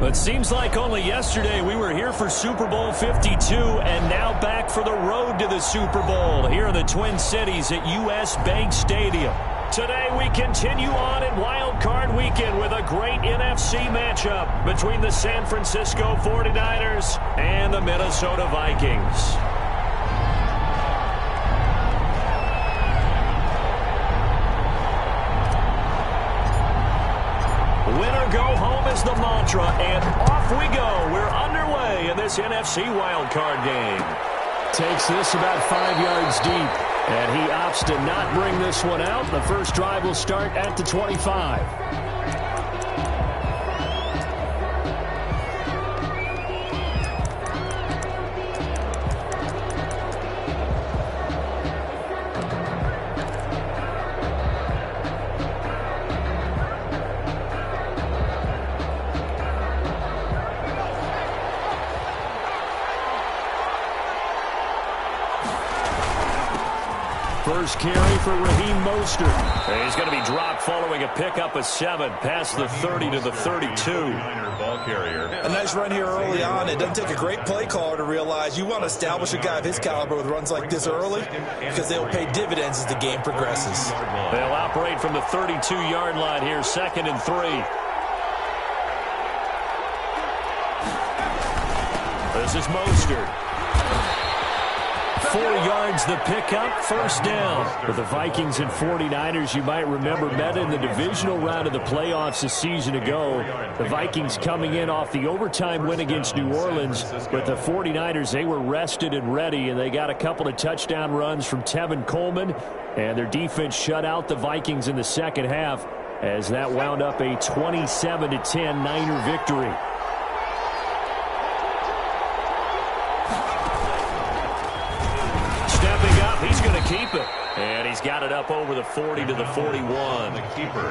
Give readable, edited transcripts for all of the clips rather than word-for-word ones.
It seems like only yesterday we were here for Super Bowl 52 and now back for the road to the Super Bowl here in the Twin Cities at U.S. Bank Stadium. Today we continue on in Wild Card Weekend with a great NFC matchup between the San Francisco 49ers and the Minnesota Vikings. Winner go home is the mantra, and off we go. We're underway in this NFC wildcard game. Takes this about 5 yards deep, and he opts to not bring this one out. The first drive will start at the 25. First carry for Raheem Mostert. He's going to be dropped following a pickup of 7 past the 30 to the 32. A nice run here early on. It doesn't take a great play caller to realize you want to establish a guy of his caliber with runs like this early because they'll pay dividends as the game progresses. They'll operate from the 32-yard line here, 2nd and 3. This is Mostert. 4 yards the pickup, first down. For the Vikings and 49ers, you might remember, met in the divisional round of the playoffs a season ago. The Vikings coming in off the overtime win against New Orleans. But the 49ers, they were rested and ready, and they got a couple of touchdown runs from Tevin Coleman. And their defense shut out the Vikings in the second half as that wound up a 27-10 Niner victory. Keep it. And he's got it up over the 40 to the 41.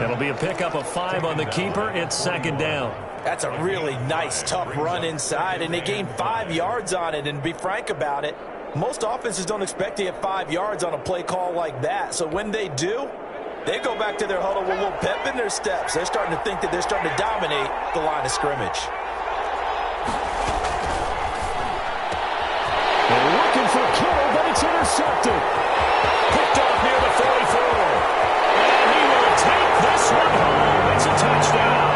It'll be a pickup of 5 on the keeper. It's 2nd down. That's a really nice, tough run inside, and they gained 5 yards on it. And to be frank about it, most offenses don't expect to get 5 yards on a play call like that. So when they do, they go back to their huddle with a little pep in their steps. They're starting to think that they're starting to dominate the line of scrimmage. They're looking for Kittle, but it's intercepted. Picked off near the 44. And he will take this one home. It's a touchdown.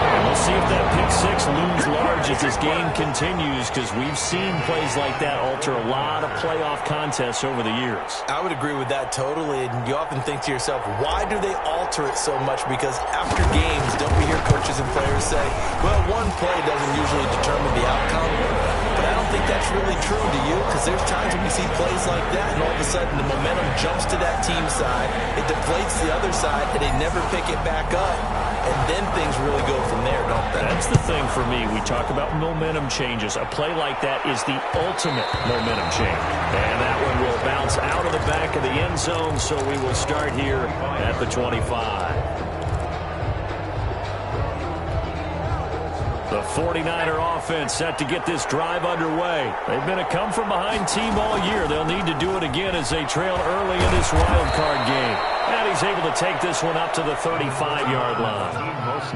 And we'll see if that pick 6 looms large as this game continues, because we've seen plays like that alter a lot of playoff contests over the years. I would agree with that totally. And you often think to yourself, why do they alter it so much? Because after games, don't we hear coaches and players say, well, one play doesn't usually determine the outcome? But I don't think that's really true, do you? Because there's times when we see plays like that, and all of a sudden the momentum jumps to that team side, it deflates the other side, and they never pick it back up. And then things really go from there, don't they? That's the thing for me. We talk about momentum changes. A play like that is the ultimate momentum change. And that one will bounce out of the back of the end zone, so we will start here at the 25. The 49er offense set to get this drive underway. They've been a come-from-behind team all year. They'll need to do it again as they trail early in this wild card game. And he's able to take this one up to the 35-yard line.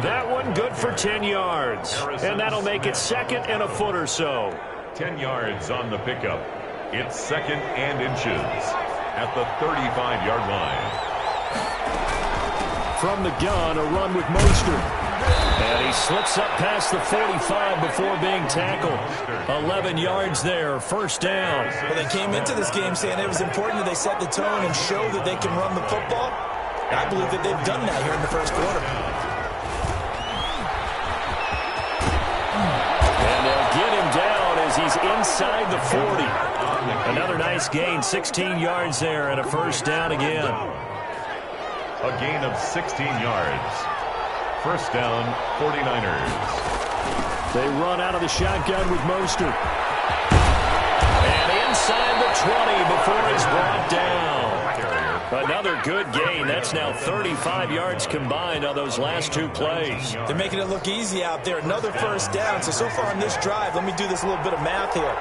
That one good for 10 yards. And that'll make it 2nd and a foot or so. 10 yards on the pickup. It's 2nd and inches at the 35-yard line. From the gun, a run with Mostert. And he slips up past the 45 before being tackled. 11 yards there, first down. Well, they came into this game saying it was important that they set the tone and show that they can run the football. I believe that they've done that here in the first quarter. And they'll get him down as he's inside the 40. Another nice gain, 16 yards there, and a first down again. A gain of 16 yards. First down, 49ers. They run out of the shotgun with Mostert. And inside the 20 before he's brought down. Another good gain. That's now 35 yards combined on those last 2 plays. They're making it look easy out there. Another first down. So far on this drive, let me do this little bit of math here.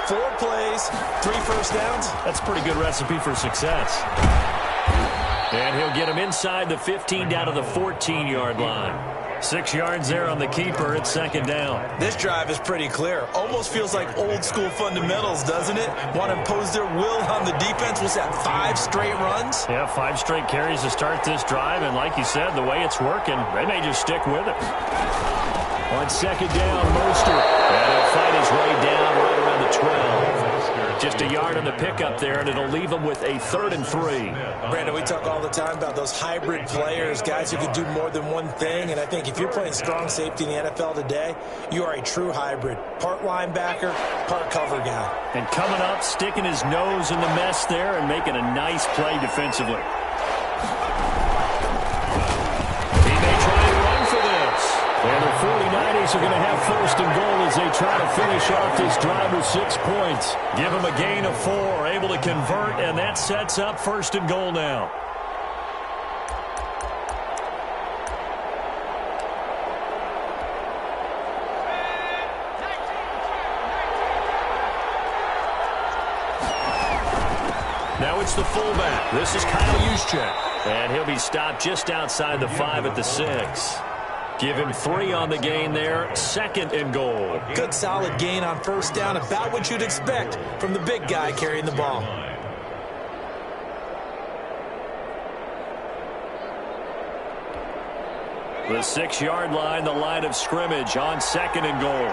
4 plays, 3 first downs. That's a pretty good recipe for success. And he'll get him inside the 15 down to the 14-yard line. 6 yards there on the keeper. It's second down. This drive is pretty clear. Almost feels like old school fundamentals, doesn't it? Want to impose their will on the defense. What's that, 5 straight runs? Yeah, 5 straight carries to start this drive. And like you said, the way it's working, they may just stick with it. On second down, Mostert. And he'll fight his way down right around the 12. Just a yard on the pickup there, and it'll leave him with a 3rd and 3. Brandon, we talk all the time about those hybrid players, guys who can do more than one thing. And I think if you're playing strong safety in the NFL today, you are a true hybrid. Part linebacker, part cover guy. And coming up, sticking his nose in the mess there and making a nice play defensively. He may try to run for this. And the 49ers are going to have 1st and goal as they try to finish off this drive with 6 points. Give them a gain of 4, able to convert, and that sets up 1st and goal now. Now it's the fullback. This is Kyle Juszczyk. And he'll be stopped just outside the 5 at the 6. Give him 3 on the gain there. 2nd and goal. Good solid gain on 1st down. About what you'd expect from the big guy carrying the ball. The 6-yard line, the line of scrimmage on 2nd and goal.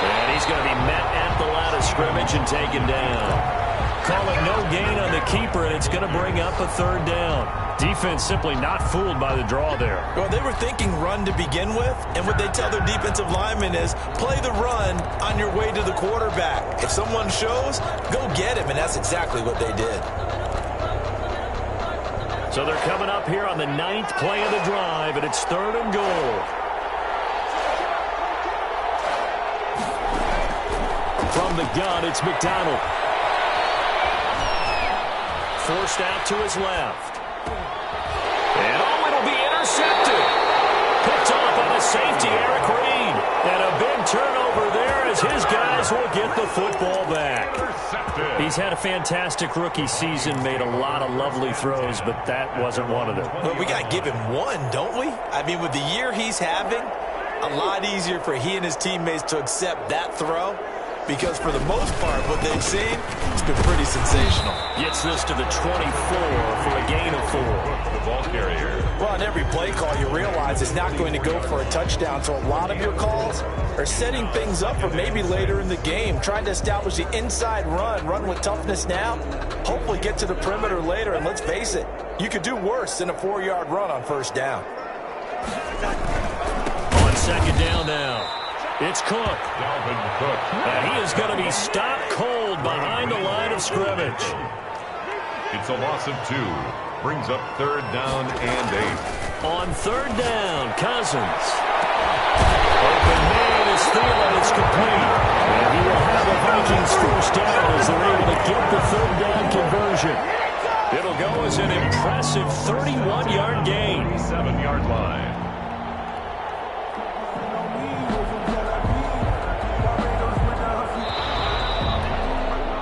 And he's going to be met at the line of scrimmage and taken down. Call it no gain on the keeper, and it's going to bring up a 3rd down. Defense simply not fooled by the draw there. Well, they were thinking run to begin with, and what they tell their defensive linemen is play the run on your way to the quarterback. If someone shows, go get him, and that's exactly what they did. So they're coming up here on the 9th play of the drive, and it's 3rd and goal. From the gun, it's McDonald. Forced out to his left. And it'll be intercepted. Picked off on the safety, Eric Reed. And a big turnover there as his guys will get the football back. He's had a fantastic rookie season, made a lot of lovely throws, but that wasn't one of them. Well, we got to give him one, don't we? I mean, with the year he's having, a lot easier for he and his teammates to accept that throw. Because for the most part, what they've seen, it's been pretty sensational. Gets this to the 24 for a gain of 4. The ball carrier. Well, on every play call, you realize it's not going to go for a touchdown. So a lot of your calls are setting things up for maybe later in the game, trying to establish the inside run with toughness now, hopefully get to the perimeter later. And let's face it, you could do worse than a 4-yard run on 1st down. On 2nd down now. It's Cook. Dalvin Cook. And he is going to be stopped cold behind the line of scrimmage. It's a loss of 2. Brings up 3rd down and 8. On 3rd down, Cousins. Open man is Thielen. It's complete. And he will have the Vikings 1st down as they're able to get the 3rd down conversion. It'll go as an impressive 31-yard gain. 7-yard line.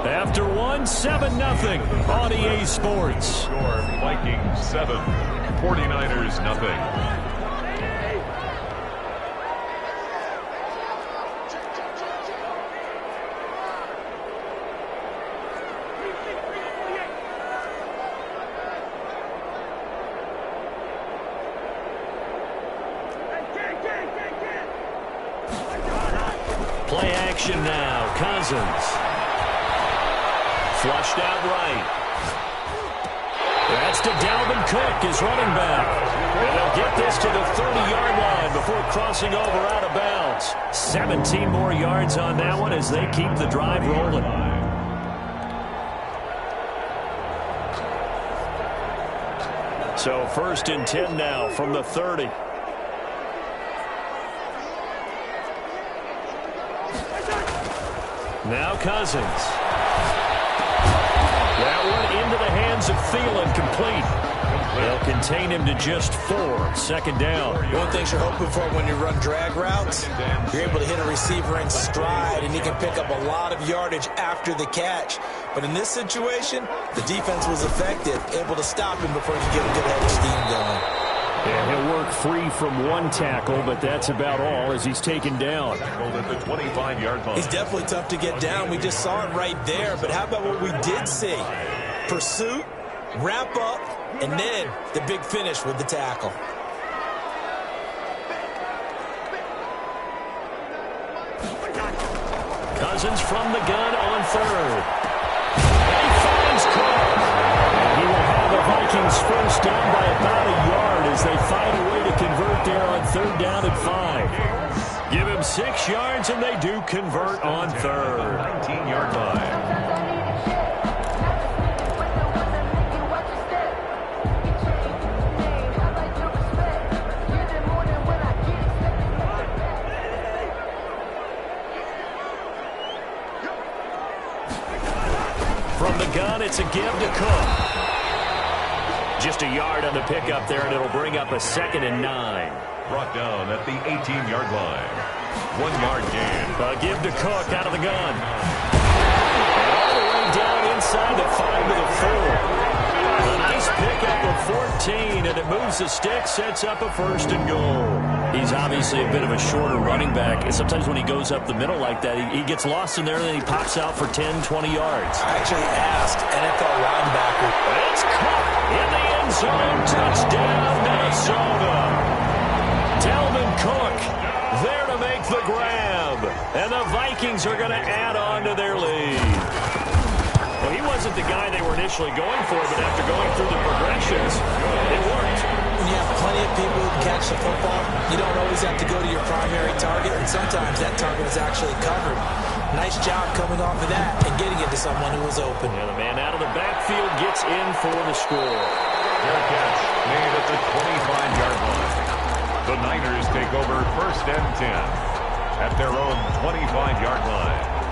After 7-0 on EA Sports. Score Vikings 7, 49ers nothing. Play action now. Cousins. Flushed out right. That's to Dalvin Cook, his running back. And they'll get this to the 30-yard line before crossing over out of bounds. 17 more yards on that one as they keep the drive rolling. So 1st and 10 now from the 30. Now Cousins. That one into the hands of Thielen, complete. They'll contain him to just 4. Second down. One thing you're hoping for when you run drag routes, you're able to hit a receiver in stride, and he can pick up a lot of yardage after the catch. But in this situation, the defense was effective, able to stop him before he could get a good head of steam going. And he'll work free from one tackle, but that's about all as he's taken down. At the 25-yard line. He's definitely tough to get down. We just saw it right there. But how about what we did see? Pursuit, wrap up, and then the big finish with the tackle. Cousins from the gun on third. And he finds Cook. And he will have the Vikings first down by about a yard as they find a way to convert there on third down and 5. Give him 6 yards, and they do convert on third. 19-yard line. From the gun, it's a give to Cook. Just a yard on the pickup there, and it'll bring up a 2nd and 9. Brought down at the 18-yard line. 1-yard gain. A give to Cook out of the gun. And all the way down inside the 5 to the 4. A nice pickup of 14, and it moves the stick, sets up a 1st and goal. He's obviously a bit of a shorter running back. And sometimes when he goes up the middle like that, he gets lost in there, and then he pops out for 10, 20 yards. I actually asked NFL linebacker. It's Cook in the end zone. Touchdown, Minnesota. Dalvin Cook there to make the grab. And the Vikings are going to add on to their lead. Well, he wasn't the guy they were initially going for, but after going through the progressions, it worked. When you have plenty of people who can catch the football, you don't always have to go to your primary target, and sometimes that target is actually covered. Nice job coming off of that and getting it to someone who was open. And the man out of the backfield gets in for the score. Their catch made at the 25-yard line. The Niners take over 1st and 10 at their own 25-yard line.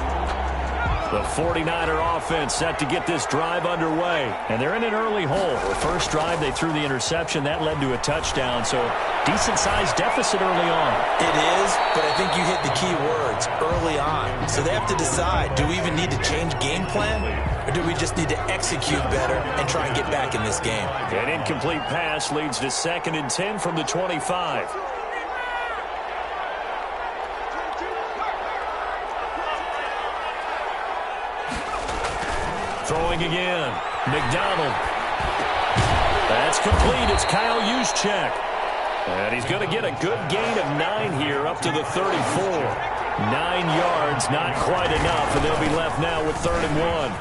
The 49er offense set to get this drive underway. And they're in an early hole. The first drive, they threw the interception. That led to a touchdown. So decent-sized deficit early on. It is, but I think you hit the key words, early on. So they have to decide, do we even need to change game plan? Or do we just need to execute better and try and get back in this game? An incomplete pass leads to 2nd and 10 from the 25. Throwing again. McDonald. That's complete. It's Kyle Juszczyk. And he's going to get a good gain of 9 here up to the 34. 9 yards, not quite enough, and they'll be left now with 3rd and 1.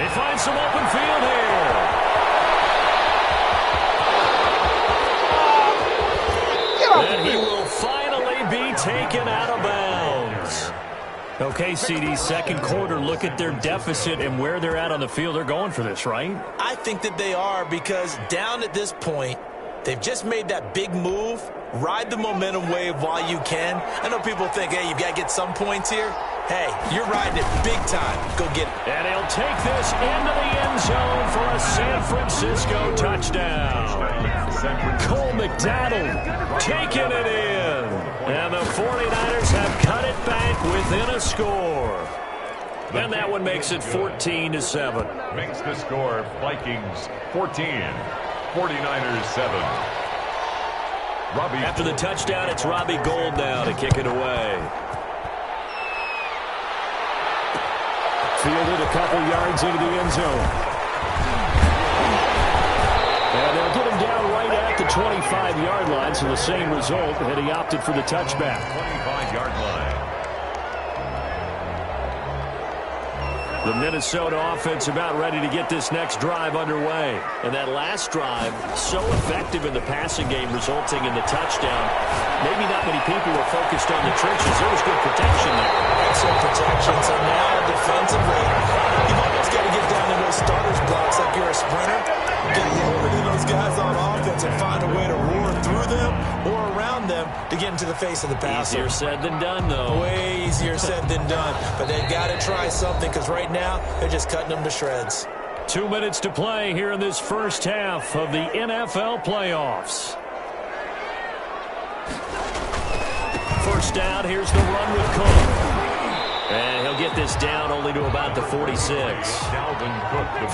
They find some open field here. And he will finally be taken out of bounds. Okay, CD, second quarter, look at their deficit and where they're at on the field. They're going for this, right? I think that they are, because down at this point, they've just made that big move. Ride the momentum wave while you can. I know people think, hey, you've got to get some points here. Hey, you're riding it big time. Go get it. And he'll take this into the end zone for a San Francisco touchdown. Cole McDonald taking it in. And the 49ers have cut it back within a score. And that one makes it 14-7. Makes the score Vikings 14, 49ers 7. Robbie After the touchdown, it's Robbie Gould now to kick it away. Fielded a couple yards into the end zone. And they'll get him down right at the 25-yard line, so the same result, and he opted for the touchback. 25-yard line. The Minnesota offense about ready to get this next drive underway. And that last drive, so effective in the passing game, resulting in the touchdown. Maybe not many people were focused on the trenches. There was good protection there. Excellent protection. So now defensively, you've almost got to get down to those starters blocks like you're a sprinter. Get lower than those guys on offense and find a way to roar through them or around them to get into the face of the passer. Easier said than done, though. Way easier said than done. But they've got to try something, because right now they're just cutting them to shreds. 2 minutes to play here in this first half of the NFL playoffs. First down, here's the run with Cook. And he'll get this down only to about the 46.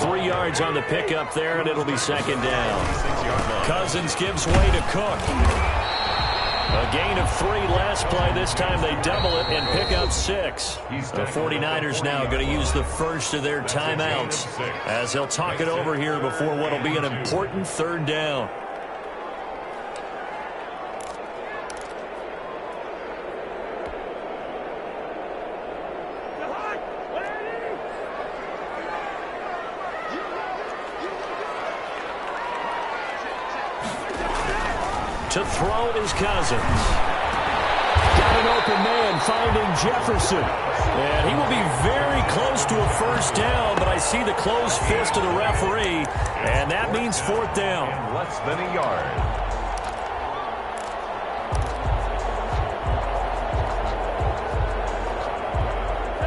3 yards on the pickup there, and it'll be second down. Cousins gives way to Cook. A gain of 3 last play. This time they double it and pick up 6. The 49ers now going to use the first of their timeouts as they'll talk it over here before what will be an important third down. To throw is Cousins. Got an open man finding Jefferson. And he will be very close to a first down, but I see the closed fist of the referee, and that means fourth down. Less than a yard.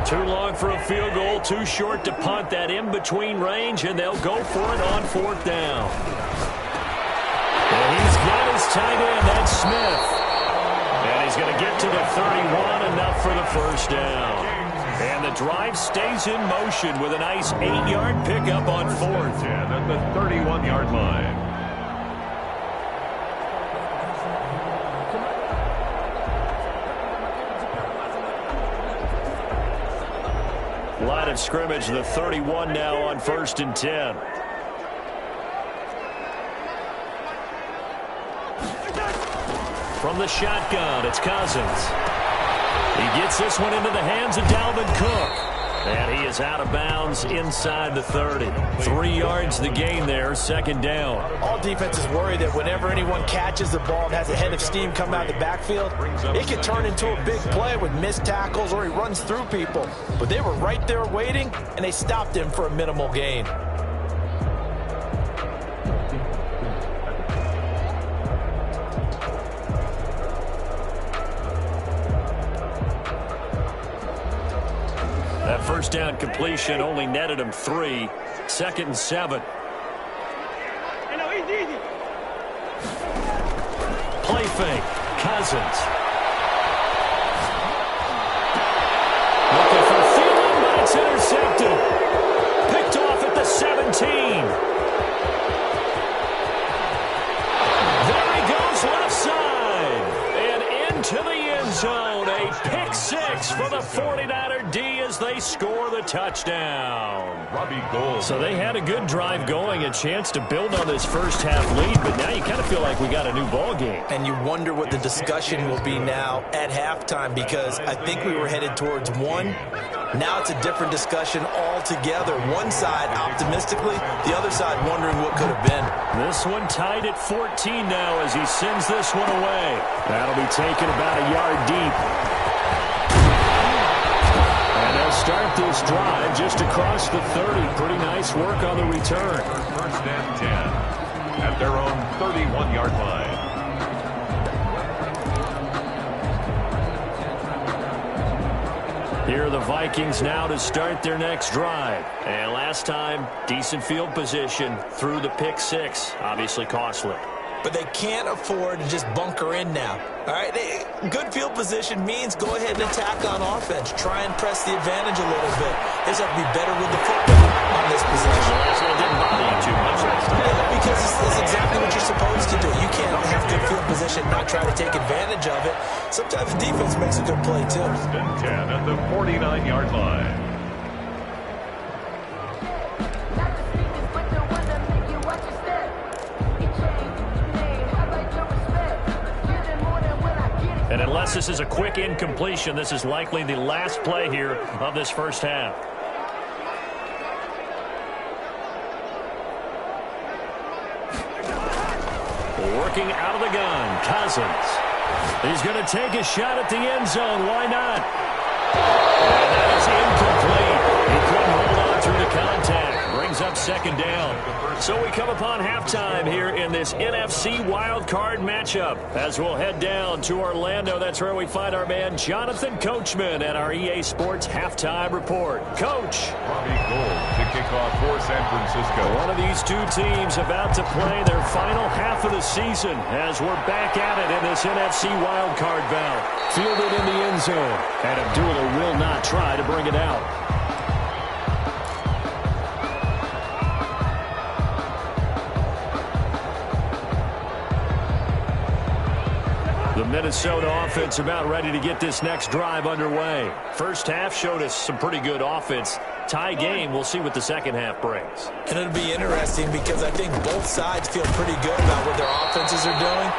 Too long for a field goal, too short to punt. That in-between range, and they'll go for it on fourth down. And he's got his tight end, that's Smith. And he's going to get to the 31, enough for the first down. And the drive stays in motion with a nice 8-yard pickup on fourth. And at the 31-yard line. Line of scrimmage, the 31 now on 1st and 10. From the shotgun, it's Cousins. He gets this one into the hands of Dalvin Cook. And he is out of bounds inside the 30. 3 yards the gain there, second down. All defenses worry that whenever anyone catches the ball and has a head of steam come out of the backfield, it can turn into a big play with missed tackles or he runs through people. But they were right there waiting, and they stopped him for a minimal gain. That first down completion only netted him 3. 2nd and 7. Play fake. Cousins. Looking for Thielen, but it's intercepted. Picked off at the 17. There he goes left side. And into the end zone. A pick 6 for the 49er D as they score the touchdown. So they had a good drive going, a chance to build on this first half lead, but now you kind of feel like we got a new ball game. And you wonder what the discussion will be now at halftime, because I think we were headed towards 1. Now it's a different discussion altogether. One side optimistically, the other side wondering what could have been. This one tied at 14 now as he sends this one away. That'll be taken about a yard deep. And they'll start this drive just across the 30. Pretty nice work on the return. First and 10 at their own 31-yard line. Here are the Vikings now to start their next drive. And last time, decent field position through the pick 6. Obviously costly. But they can't afford to just bunker in now. All right, good field position means go ahead and attack on offense. Try and press the advantage a little bit. They just have to be better with the football on this possession. That's what didn't bother you too much last time. Yeah, because it's exactly what you're supposed to do. You can't have good field position and not try to take advantage of it. Sometimes defense makes a good play, too. First and 10 at the 49-yard line. And unless this is a quick incompletion, this is likely the last play here of this first half. Working out of the gun, Cousins. He's going to take a shot at the end zone. Why not? And that is incomplete. He couldn't hold on through the contact. Brings up second down. So we come upon halftime here in this NFC wildcard matchup as we'll head down to Orlando. That's where we find our man Jonathan Coachman at our EA Sports Halftime Report. Coach. Robbie Gould to kick kickoff for San Francisco. One of these two teams about to play their final half of the season as we're back at it in this NFC wildcard bout. Fielded in the end zone, and Abdullah will not try to bring it out. The Minnesota offense about ready to get this next drive underway. First half showed us some pretty good offense. Tie game, we'll see what the second half brings. And it'll be interesting because I think both sides feel pretty good about what their offenses are doing.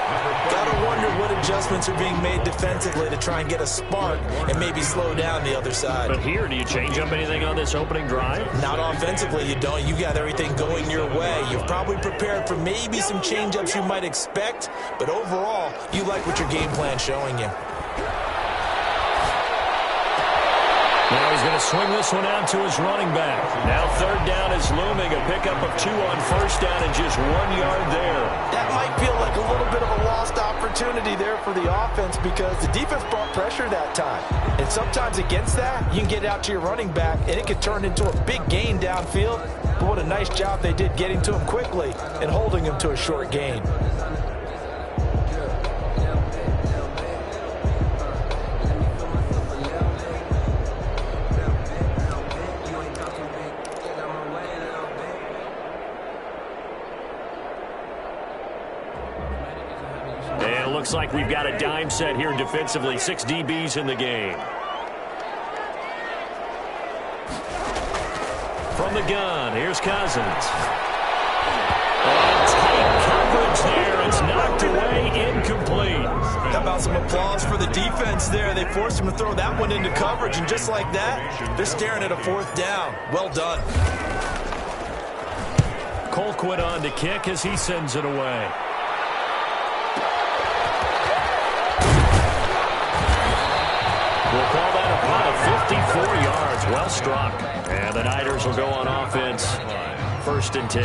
Gotta wonder what adjustments are being made defensively to try and get a spark and maybe slow down the other side. But here, do you change up anything on this opening drive? Not offensively, you don't. You got everything going your way. You've probably prepared for maybe some change-ups you might expect, but overall, you like what your game plan's showing you. Now he's going to swing this one out to his running back. Now third down is looming. A pickup of 2 on first down and just 1 yard there. That might feel like a little bit of a lost opportunity there for the offense because the defense brought pressure that time. And sometimes against that, you can get out to your running back, and it could turn into a big gain downfield. But what a nice job they did getting to him quickly and holding him to a short gain. Looks like we've got a dime set here defensively. 6 DBs in the game. From the gun, here's Cousins. Tight coverage there. It's knocked away, incomplete. How about some applause for the defense there? They forced him to throw that one into coverage, and just like that, they're staring at a 4th down. Well done. Colquitt on to kick as he sends it away. We'll call that a punt of 54 yards. Well struck. And the Niners will go on offense. 1st and 10.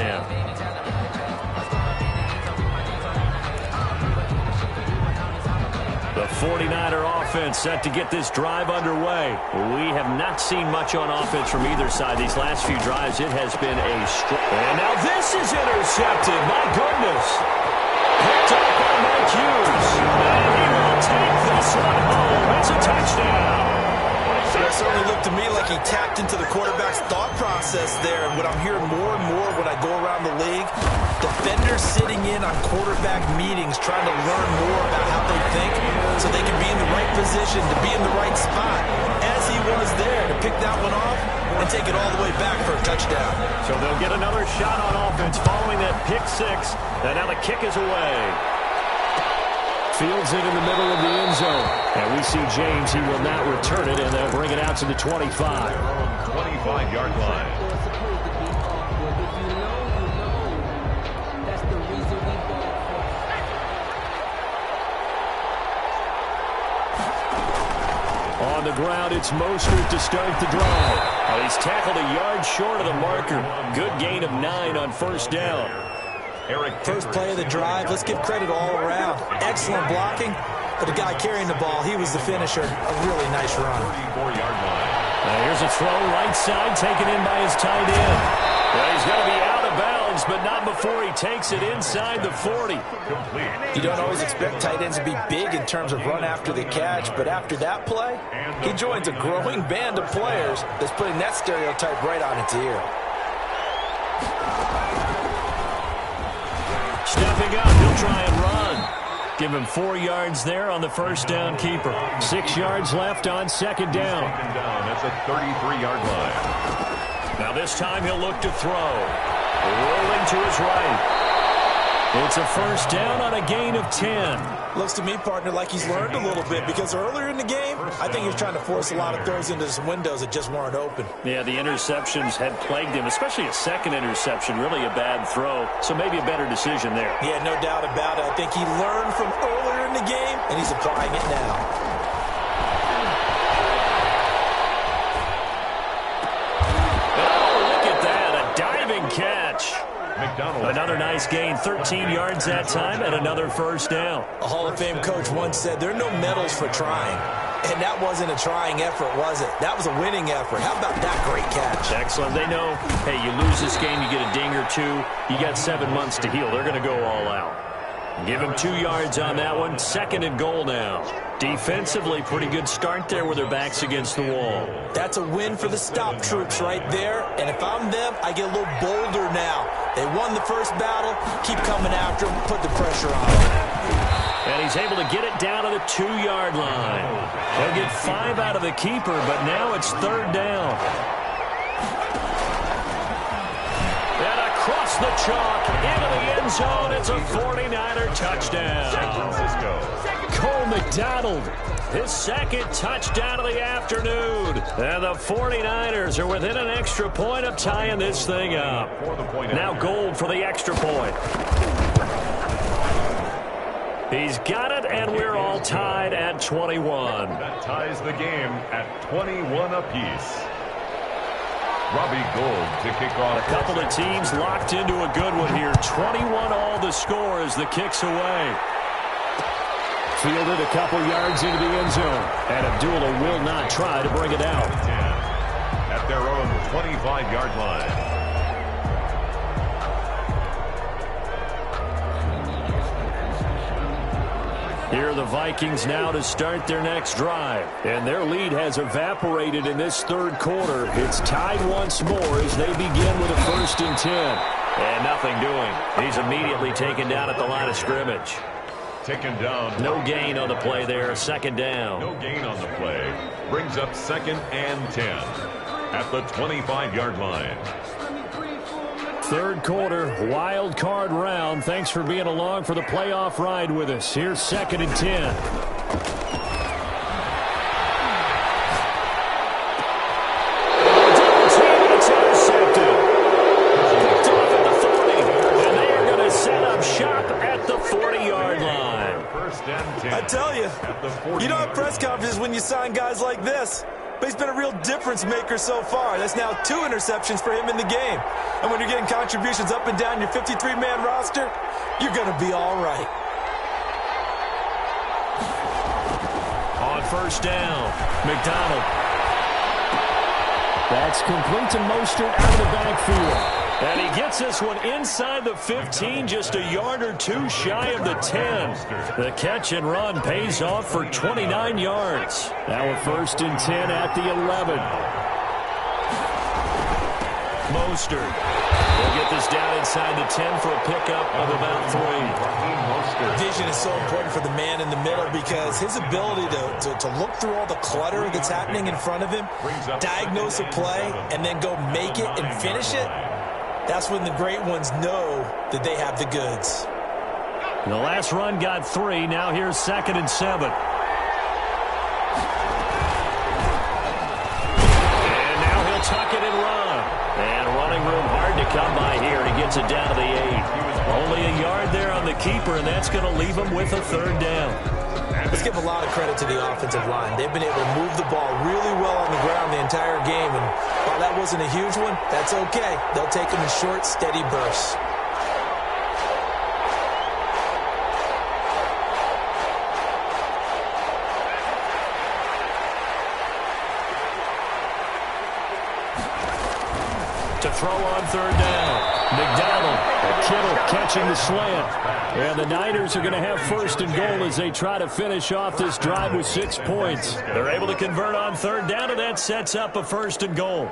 The 49er offense set to get this drive underway. We have not seen much on offense from either side. These last few drives, it has been a struggle. And now this is intercepted. My goodness. Picked up by Mike Hughes. And he will take this one home. It's a touchdown. It certainly looked to me like he tapped into the quarterback's thought process there. And what I'm hearing more and more when I go around the league, defenders sitting in on quarterback meetings trying to learn more about how they think so they can be in the right position, to be in the right spot, as he was there to pick that one off and take it all the way back for a touchdown. So they'll get another shot on offense following that pick 6. And now the kick is away. Fields it in the middle of the end zone. And we see James. He will not return it, and they'll bring it out to the 25. 25-yard line. On the ground, it's Mostert to start the drive. Well, he's tackled a yard short of the marker. Good gain of 9 on first down. First play of the drive, let's give credit all around. Excellent blocking, but the guy carrying the ball, he was the finisher. A really nice run. 34-yard line. Now here's a throw right side taken in by his tight end. Well, he's going to be out of bounds, but not before he takes it inside the 40. You don't always expect tight ends to be big in terms of run after the catch, but after that play, he joins a growing band of players that's putting that stereotype right on its ear. Stepping up, he'll try and run. Give him 4 yards there on the first down keeper. 6 yards left on second down. Second down, that's a 33-yard line. Now this time he'll look to throw. Rolling to his right. It's a first down on a gain of 10. Looks to me, partner, like he's learned a little bit because earlier in the game, I think he was trying to force a lot of throws into some windows that just weren't open. Yeah, the interceptions had plagued him, especially a second interception, really a bad throw. So maybe a better decision there. Yeah, no doubt about it. I think he learned from earlier in the game, and he's applying it now. Oh, look at that, a diving catch. Another nice gain, 13 yards that time, and another first down. A Hall of Fame coach once said, there are no medals for trying. And that wasn't a trying effort, was it? That was a winning effort. How about that great catch? Excellent. They know, hey, you lose this game, you get a ding or two. You got 7 months to heal. They're going to go all out. Give him 2 yards on that one. 2nd and goal now. Defensively, pretty good start there with their backs against the wall. That's a win for the stop troops right there. And if I'm them, I get a little bolder now. They won the first battle. Keep coming after them. Put the pressure on them. And he's able to get it down to the 2-yard line. He'll get 5 out of the keeper, but now it's 3rd down. And across the chalk, into the end zone. It's a 49er touchdown. San Francisco. Cole McDonald, his 2nd touchdown of the afternoon. And the 49ers are within an extra point of tying this thing up. Now Gold for the extra point. He's got it, and we're all tied at 21. That ties the game at 21 apiece. Robbie Gould to kick off. A couple of teams locked into a good one here. 21 all the score as the kick's away. Fielded a couple yards into the end zone. And Abdullah will not try to bring it out. At their own 25-yard line. Here are the Vikings now to start their next drive. And their lead has evaporated in this 3rd quarter. It's tied once more as they begin with a 1st and 10. And nothing doing. He's immediately taken down at the line of scrimmage. Taken down. No gain on the play there. 2nd down. No gain on the play. Brings up 2nd and 10 at the 25-yard line. 3rd quarter, wild card round. Thanks for being along for the playoff ride with us. Here's 2nd and 10. Double team, it's intercepted. Picked off at the 40, and they are going to set up shop at the 40-yard line. 1st and 10. I tell you, you don't have press conferences when you sign guys like this. But he's been a real difference maker so far. That's now 2 interceptions for him in the game. And when you're getting contributions up and down your 53-man roster, you're going to be all right. On 1st down, McDonald. That's complete to Mostert out of the backfield. And he gets this one inside the 15, just a yard or 2 shy of the 10. The catch and run pays off for 29 yards. Now a 1st and 10 at the 11. Mostert will get this down inside the 10 for a pickup of about 3. Vision is so important for the man in the middle because his ability to look through all the clutter that's happening in front of him, diagnose a play, and then go make it and finish it, that's when the great ones know that they have the goods. The last run got 3. Now here's 2nd and 7. And now he'll tuck it and run. And running room hard to come by here. And he gets it down to the 8. Only a yard there on the keeper, and that's going to leave him with a 3rd down. Let's give a lot of credit to the offensive line. They've been able to move the ball really well on the ground the entire game. And while that wasn't a huge one, that's okay. They'll take them in short, steady bursts. To throw on 3rd down. McDonald, Kittle catching the slant. And the Niners are going to have 1st and goal as they try to finish off this drive with 6 points. They're able to convert on 3rd down, and that sets up a 1st and goal.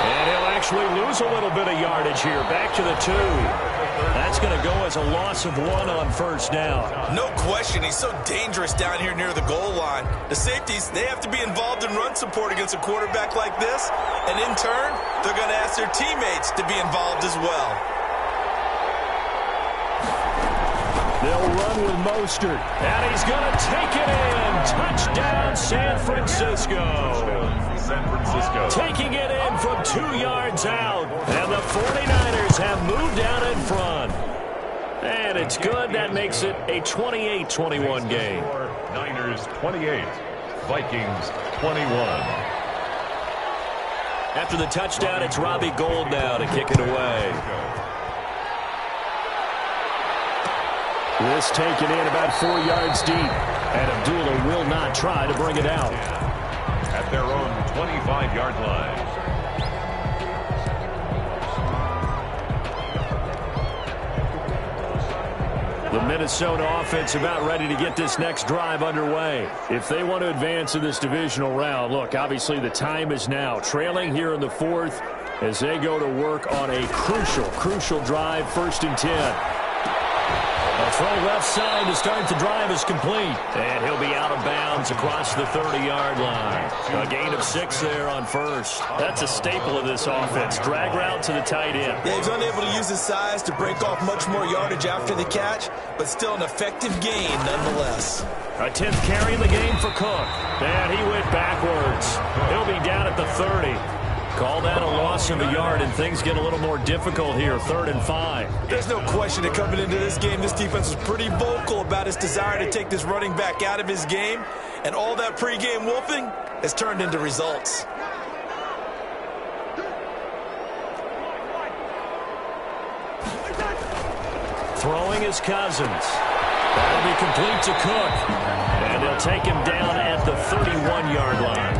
And he'll actually lose a little bit of yardage here. Back to the 2. That's going to go as a loss of 1 on 1st down. No question, he's so dangerous down here near the goal line. The safeties, they have to be involved in run support against a quarterback like this. And in turn, they're going to ask their teammates to be involved as well. They'll run with Mostert. And he's going to take it in. Touchdown, San Francisco. San Francisco. Taking it in from 2 yards out. And the 49ers have moved out in front. And it's good. That makes it a 28-21 game. Niners 28, Vikings 21. After the touchdown, it's Robbie Gould now to kick it away. This taken in about 4 yards deep. And Abdullah will not try to bring it out. At their own 25-yard line. The Minnesota offense about ready to get this next drive underway. If they want to advance in this divisional round, look, obviously the time is now. Trailing here in the fourth as they go to work on a crucial drive, 1st and 10. A throw left side to start the drive is complete. And he'll be out of bounds across the 30-yard line. A gain of 6 there on first. That's a staple of this offense. Drag route to the tight end. Yeah, he's unable to use his size to break off much more yardage after the catch, but still an effective gain nonetheless. A 10th carry in the game for Cook. And he went backwards. He'll be down at the 30. Call that a loss of a yard, and things get a little more difficult here, 3rd and 5. There's no question that coming into this game, this defense was pretty vocal about its desire to take this running back out of his game, and all that pregame wolfing has turned into results. Throwing is Cousins. That'll be complete to Cook. And they'll take him down at the 31-yard line.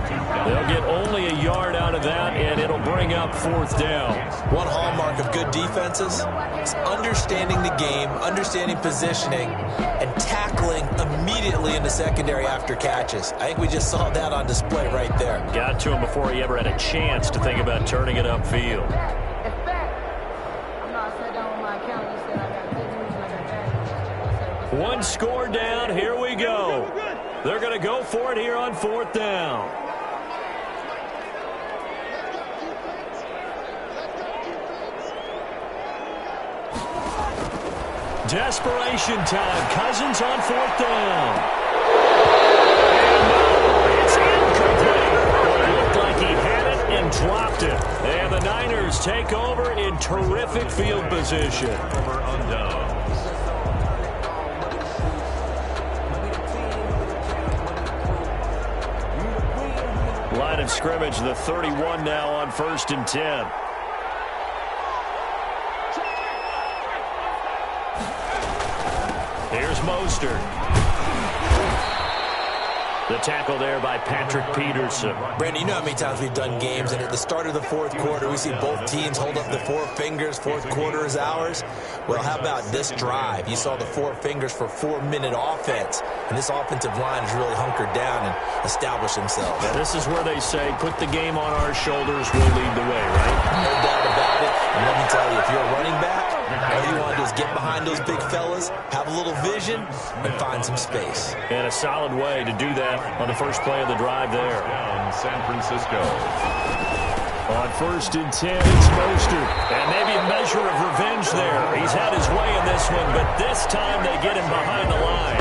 They'll get only a yard out of that, and it'll bring up 4th down. One hallmark of good defenses is understanding the game, understanding positioning, and tackling immediately in the secondary after catches. I think we just saw that on display right there. Got to him before he ever had a chance to think about turning it upfield. One score down. Here we go. They're going to go for it here on 4th down. Desperation time. Cousins on 4th down. And it's incomplete. It looked like he had it and dropped it. And the Niners take over in terrific field position. Over undone. Line of scrimmage, the 31 now on 1st and 10. Here's Mostert. The tackle there by Patrick Peterson. Brandon, you know how many times we've done games, and at the start of the 4th quarter, we see both teams hold up the 4 fingers, 4th quarter is ours. Well, how about this drive? You saw the 4 fingers for 4-minute offense, and this offensive line has really hunkered down and established themselves. Yeah, this is where they say, put the game on our shoulders, we'll lead the way, right? No doubt about it. And let me tell you, if you're a running back, all you want to do is get behind those big fellas, have a little vision, and find some space. And a solid way to do that on the first play of the drive there. Down San Francisco. On 1st and 10, it's Mostert. And maybe a measure of revenge there. He's had his way in this one, but this time they get him behind the line.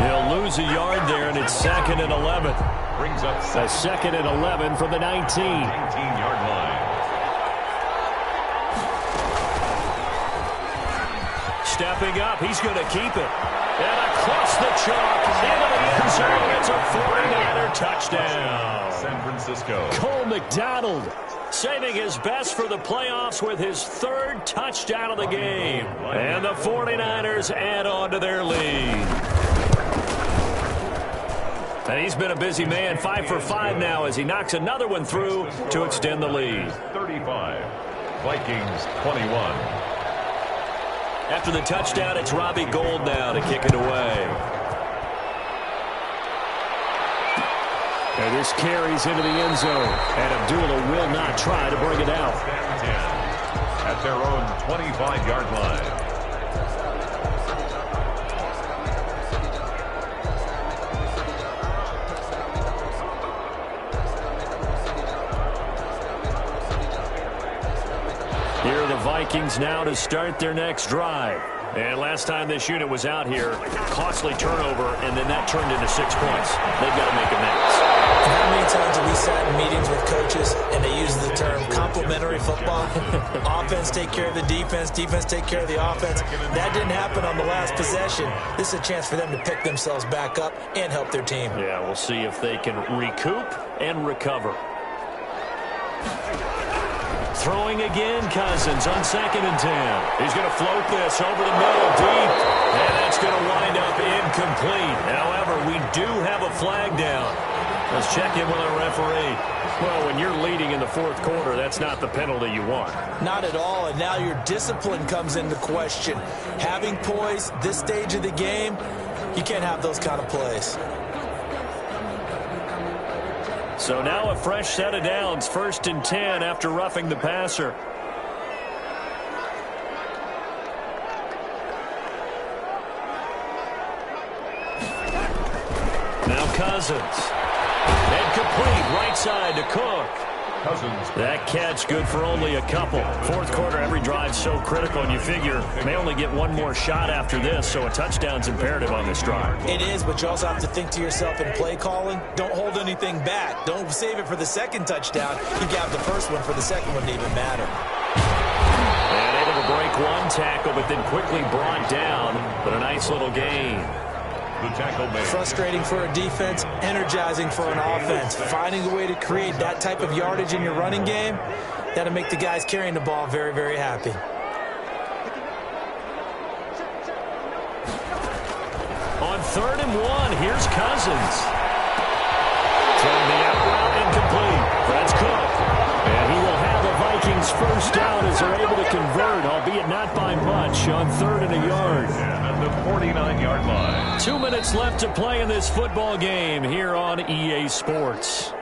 He'll lose a yard there, and it's 2nd and 11. Brings up A 2nd and 11 from the 19. 19-yard line. Stepping up, he's going to keep it. And across the chalk, into the end zone, it's a 49er touchdown. San Francisco. Cole McDonald saving his best for the playoffs with his 3rd touchdown of the game. And the 49ers add on to their lead. And he's been a busy man, 5 for 5 now as he knocks another one through to extend the lead. 35. Vikings 21. After the touchdown, it's Robbie Gould now to kick it away. And this carries into the end zone. And Abdullah will not try to bring it out. At their own 25-yard line. Here are the Vikings now to start their next drive. And last time this unit was out here, costly turnover, and then that turned into 6 points. They've got to make amends. How many times have we sat in meetings with coaches and they use the term complementary football? Offense take care of the defense, defense take care of the offense. That didn't happen on the last possession. This is a chance for them to pick themselves back up and help their team. Yeah, we'll see if they can recoup and recover. Throwing again, Cousins on 2nd and 10. He's going to float this over the middle deep, and that's going to wind up incomplete. However, we do have a flag down. Let's check in with our referee. Well, when you're leading in the 4th quarter, that's not the penalty you want. Not at all, and now your discipline comes into question. Having poise this stage of the game, you can't have those kind of plays. So now a fresh set of downs, 1st and 10 after roughing the passer. Now Cousins. And complete, right side to Cook. Cousins. That catch good for only a couple. 4th quarter, every drive's so critical, and you figure may only get one more shot after this, so a touchdown's imperative on this drive. It is, but you also have to think to yourself in play calling, don't hold anything back. Don't save it for the 2nd touchdown. You got the 1st one for the 2nd one to even matter. And able to break one tackle, but then quickly brought down, but a nice little gain. The tackle made. Frustrating for a defense, energizing for an offense. Finding a way to create that type of yardage in your running game, that'll make the guys carrying the ball very, very happy. On 3rd and 1, here's Cousins. From the out route, incomplete. That's Cook. And he will have the Vikings first down as they're able to convert, albeit not by much, on 3rd and a yard. And at the 49-yard line. 2 minutes left to play in this football game here on EA Sports.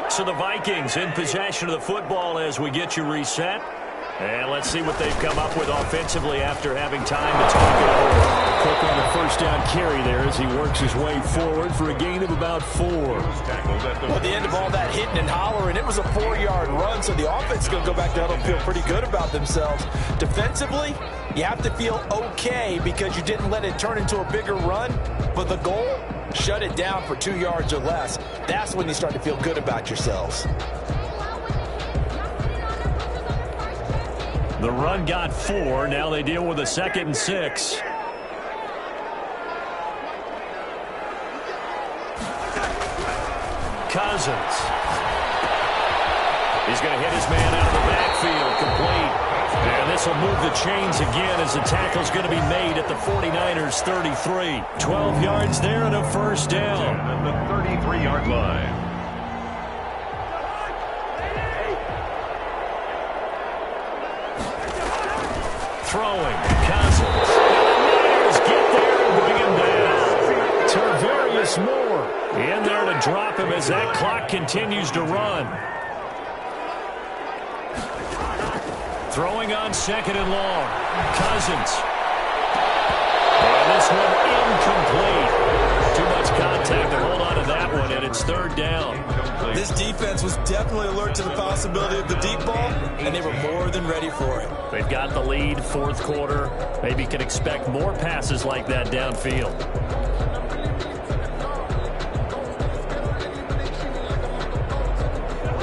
So the Vikings in possession of the football as we get you reset. And let's see what they've come up with offensively after having time to talk it over. Cook on the first down carry there as he works his way forward for a gain of about 4. At the end of all that hitting and hollering, it was a 4-yard run, so the offense is going to go back down and feel pretty good about themselves. Defensively, you have to feel okay because you didn't let it turn into a bigger run, but the goal, shut it down for 2 yards or less. That's when you start to feel good about yourselves. The run got 4. Now they deal with a 2nd and 6. Cousins. He's going to hit his man out of the backfield, complete. And this will move the chains again as the tackle's going to be made at the 49ers 33. 12 yards there and a first down. At the 33-yard line. Throwing, Cousins. And the Niners get there and bring him down. Tarvarius Moore in there to drop him as that clock continues to run. Throwing on 2nd and long. Cousins. And this one incomplete. Too much contact to hold on to that one, and it's 3rd down. This defense was definitely alert to the possibility of the deep ball, and they were more than ready for it. They've got the lead, 4th quarter. Maybe can expect more passes like that downfield.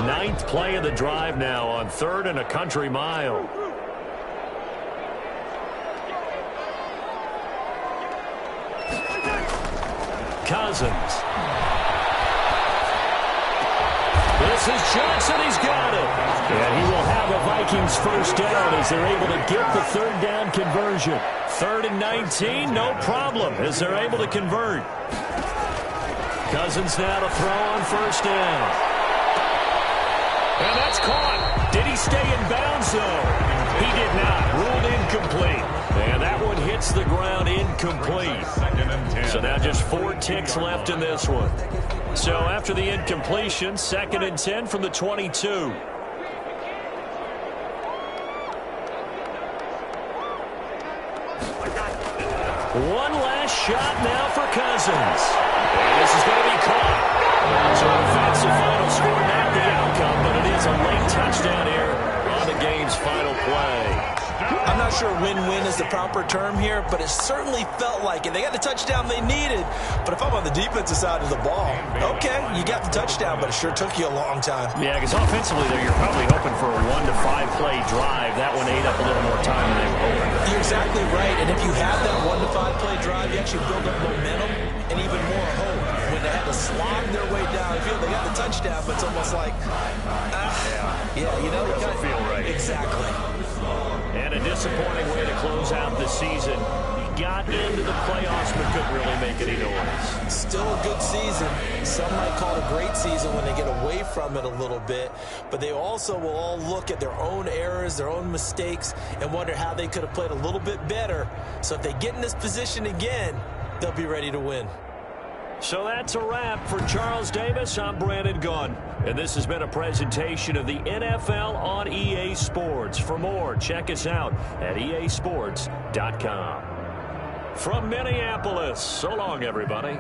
Ninth play of the drive now on 3rd and a country mile. Cousins. This is Johnson. He's got it. And he will have a Vikings first down as they're able to get the 3rd down conversion. 3rd and 19, no problem as they're able to convert. Cousins now to throw on first down. And that's caught. Did he stay in bounds, though? He did not. Ruled incomplete. And that one hits the ground incomplete. So now just 4 ticks left in this one. So after the incompletion, 2nd and 10 from the 22. One last shot now for Cousins. And this is going to be caught. So offensive final score, not the outcome, but it is a late touchdown here on the game's final play. I'm not sure win-win is the proper term here, but it certainly felt like it. They got the touchdown they needed, but if I'm on the defensive side of the ball, okay, you got the touchdown, but it sure took you a long time. Yeah, because offensively there, you're probably hoping for a 1 to 5 play drive. That one ate up a little more time than they were hoping. You're exactly right, and if you have that 1 to 5 play drive, you actually build up momentum and even more hope when they had to slog their way downfield field. They got the touchdown, but it's almost like, yeah, you know. It doesn't feel right. Exactly. And a disappointing way to close out the season. He got into the playoffs but couldn't really make any noise. Still a good season. Some might call it a great season when they get away from it a little bit, but they also will all look at their own errors, their own mistakes, and wonder how they could have played a little bit better. So if they get in this position again, they'll be ready to win. So that's a wrap for Charles Davis. I'm Brandon Gaudin, and this has been a presentation of the NFL on EA Sports. For more, check us out at easports.com. From Minneapolis, so long, everybody.